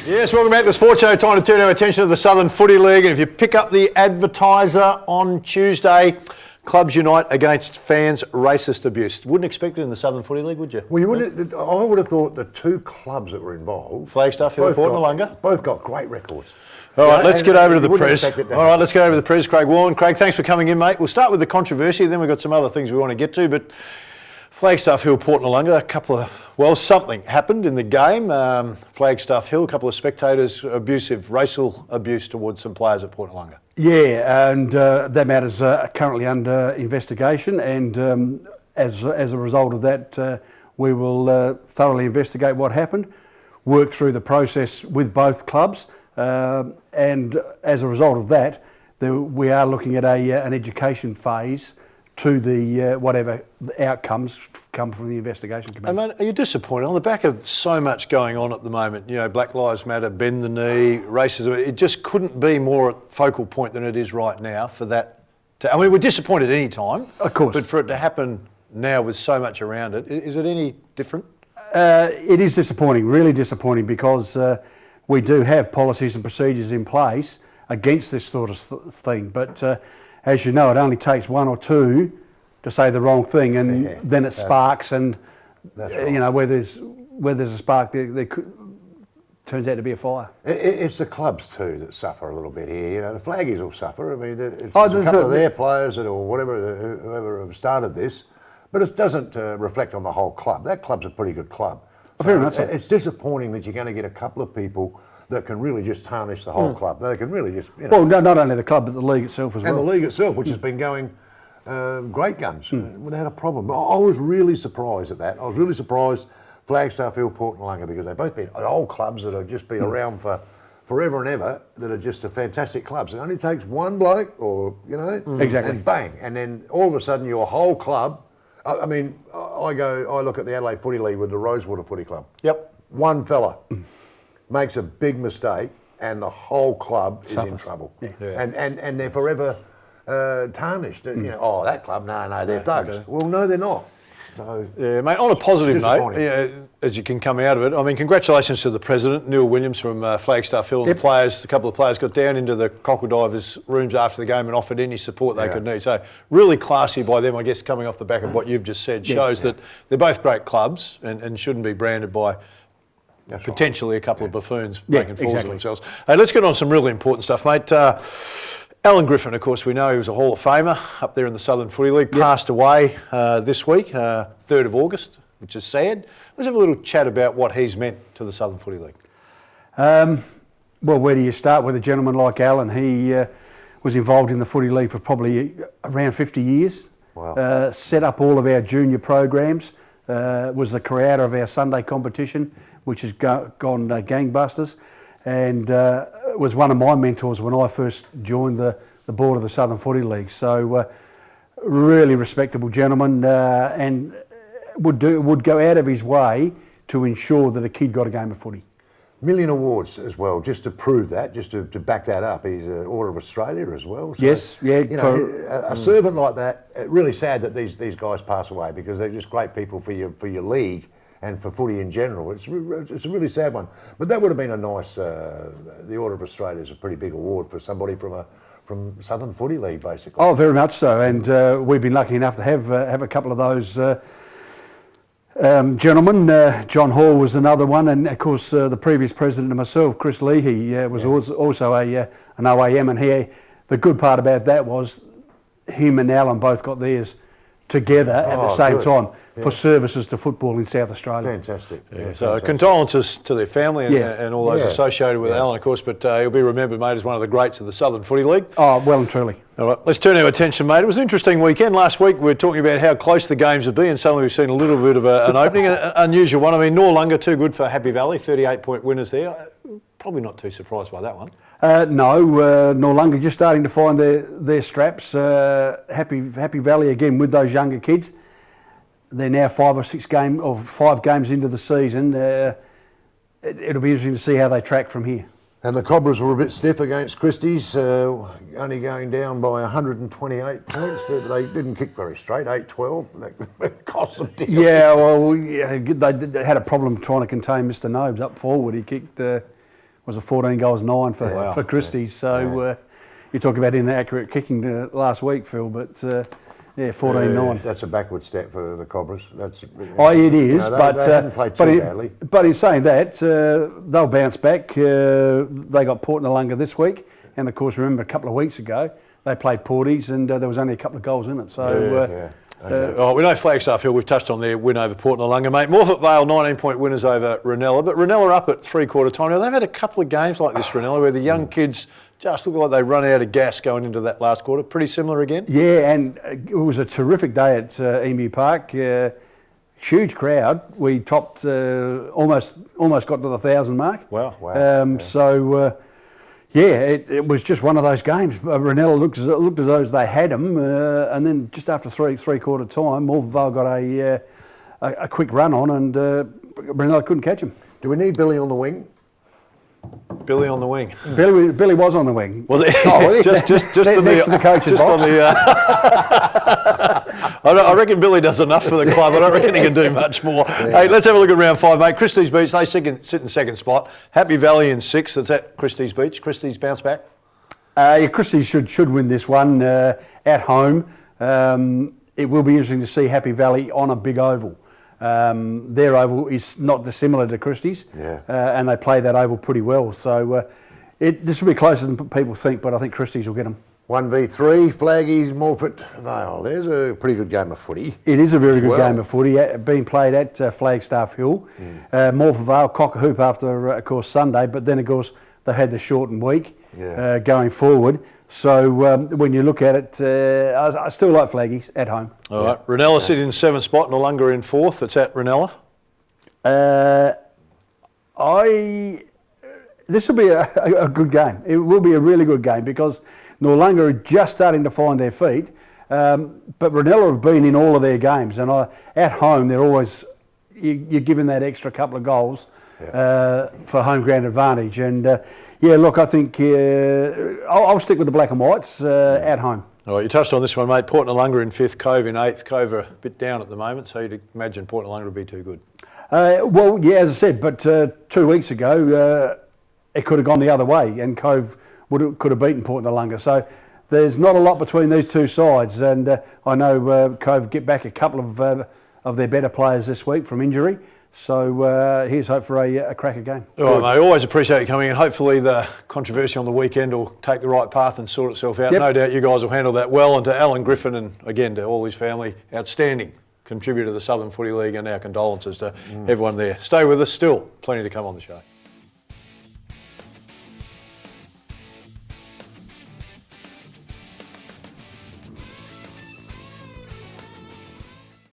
Yes, welcome back to the Sports Show. Time to turn our attention to the Southern Footy League. And if you pick up the Advertiser on Tuesday, clubs unite against fans' racist abuse. Wouldn't expect it in the Southern Footy League, would you? Well, you wouldn't. I would have thought the two clubs that were involved, Flagstaff, Hill, Port Noarlunga, both got great records. All right, let's get over to the press. All right, let's get over to the press. Craig Warman. Craig, thanks for coming in, mate. We'll start with the controversy, then we've got some other things we want to get to, but Flagstaff Hill, Port Noarlunga, something happened in the game. Flagstaff Hill, a couple of spectators, racial abuse towards some players at Port Noarlunga. Yeah, and that matter's currently under investigation, and as a result of that, we will thoroughly investigate what happened, work through the process with both clubs, and as a result of that, we are looking at an education phase to the whatever outcomes come from the investigation committee. Mate, are you disappointed on the back of so much going on at the moment? You know, Black Lives Matter, bend the knee, racism. It just couldn't be more at focal point than it is right now for that. We're disappointed any time, of course, but for it to happen now with so much around it, is it any different? It is disappointing, really disappointing, because we do have policies and procedures in place against this sort of thing, but as you know, it only takes one or two to say the wrong thing, and then it sparks, and right. You know, where there's a spark, there turns out to be a fire. It's the clubs too that suffer a little bit here. You know, the Flaggies will suffer. I mean, it's a couple of their players or whoever have started this, but it doesn't reflect on the whole club. That club's a pretty good club. Fair enough. So. It's disappointing that you're going to get a couple of people that can really just tarnish the whole club. They can really just, Well, not only the club, but the league itself as well. And the league itself, which has been going great guns without a problem. I was really surprised at that. I was really surprised Flagstaff, Hill, Port Noarlunga, because they've both been old clubs that have just been around for forever and ever, that are just fantastic clubs. It only takes one bloke, or, you know, exactly, and bang. And then all of a sudden your whole club, I mean, I look at the Adelaide Footy League with the Rosewater Footy Club. Yep. One fella makes a big mistake and the whole club is in trouble. Yeah. Yeah. And they're forever tarnished. You know, that club, no, they're thugs. Okay. Well, no, they're not. So, yeah, mate, on a positive note, as you can come out of it, I mean, congratulations to the president, Neil Williams from Flagstaff Hill, and the players. A couple of players got down into the Cockle Divers rooms after the game and offered any support they could need. So really classy by them, I guess, coming off the back of what you've just said, shows that they're both great clubs and shouldn't be branded by potentially a couple of buffoons making fools of themselves. Hey, let's get on some really important stuff, mate. Alan Griffin, of course, we know he was a Hall of Famer up there in the Southern Footy League, passed away this week, 3rd of August, which is sad. Let's have a little chat about what he's meant to the Southern Footy League. Well, where do you start with a gentleman like Alan? He was involved in the Footy League for probably around 50 years. Wow. Set up all of our junior programs, was the creator of our Sunday competition, which has gone gangbusters, and was one of my mentors when I first joined the board of the Southern Footy League. So really respectable gentleman, and would go out of his way to ensure that a kid got a game of footy. Million awards as well, just to prove that, just to back that up. He's an Order of Australia as well. So, yes, yeah. You know, a servant like that, really sad that these guys pass away, because they're just great people for your league and for footy in general. It's a really sad one. But that would have been a nice, the Order of Australia is a pretty big award for somebody from Southern Footy League, basically. Oh, very much so. And we've been lucky enough to have a couple of those gentlemen. John Hall was another one, and of course the previous president and myself, Chris Leahy, was also an OAM, and the good part about that was him and Alan both got theirs together at the same time for services to football in South Australia. Fantastic. Yeah, so fantastic. Condolences to their family and all those associated with Alan, of course, but he'll be remembered, mate, as one of the greats of the Southern Footy League. Oh, well and truly. All right, let's turn our attention, mate. It was an interesting weekend. Last week we were talking about how close the games would be, and suddenly we've seen a little bit of an opening, an unusual one. I mean, Noarlunga, too good for Happy Valley, 38-point winners there. Probably not too surprised by that one. No, Noarlunga just starting to find their straps. Happy Valley again with those younger kids. They're now 5 games into the season. It'll be interesting to see how they track from here. And the Cobras were a bit stiff against Christie's, only going down by 128 points. They didn't kick very straight, 8-12. That cost them dearly. Yeah, well, they had a problem trying to contain Mr. Nobes up forward. He kicked, was a 14-9 for Christie's. So you talk about inaccurate kicking last week, Phil, but 14-9. That's a backward step for the Cobras. That's it is, they haven't played too badly. But in saying that, they'll bounce back. They got Port Noarlunga this week, and of course, remember a couple of weeks ago they played Porties, and there was only a couple of goals in it. So. We know Flagstaff Hill, we've touched on their win over Port Noarlunga, mate. Morphett Vale, 19-point winners over Ranella, but Ranella up at three-quarter time. Now, they've had a couple of games like this, Ranella, where the young kids just look like they run out of gas going into that last quarter. Pretty similar again? Yeah, and it was a terrific day at Emu Park. Huge crowd. We topped, almost got to the 1,000 mark. Wow. It was just one of those games. Ranella looked as though they had them, and then just after three-quarter time, Morphett Vale got a quick run on, and Ranella couldn't catch him. Do we need Billy on the wing? Billy on the wing. Billy was on the wing. Was it? just next to the coach's box. I reckon Billy does enough for the club. I don't reckon he can do much more. Yeah. Hey, let's have a look at round 5, mate. Christie's Beach, they sit in second spot. Happy Valley in 6th. That's at Christie's Beach. Christie's bounce back? Christie's should win this one at home. It will be interesting to see Happy Valley on a big oval. Their oval is not dissimilar to Christie's, and they play that oval pretty well. So this will be closer than people think, but I think Christie's will get them. 1v3, Flaggies, Morphett Vale. There's a pretty good game of footy. It is a very good game of footy, being played at Flagstaff Hill. Morphett Vale cock a hoop after, of course, Sunday, but then, of course, they had the shortened week going forward. So when you look at it, I still like Flaggies at home. All right. Ranella sit in 7th spot, Noarlunga in 4th. It's at Ranella. This will be a good game. It will be a really good game because Noarlunga are just starting to find their feet, but Ranella have been in all of their games, and at home they're always you're given that extra couple of goals for home ground advantage. And look, I think I'll stick with the black and whites at home. All right, you touched on this one, mate. Port Noarlunga in 5th, Cove in 8th. Cove are a bit down at the moment, so you'd imagine Port Noarlunga would be too good. As I said, but 2 weeks ago it could have gone the other way, and Cove could have beaten Port Noarlunga. So there's not a lot between these two sides, and I know Cove get back a couple of their better players this week from injury. So here's hope for a cracker game. All right, mate. Always appreciate you coming in. Hopefully the controversy on the weekend will take the right path and sort itself out. Yep. No doubt you guys will handle that well. And to Alan Griffin and again to all his family, outstanding contributor to the Southern Footy League, and our condolences to everyone there. Stay with us. Still plenty to come on the show.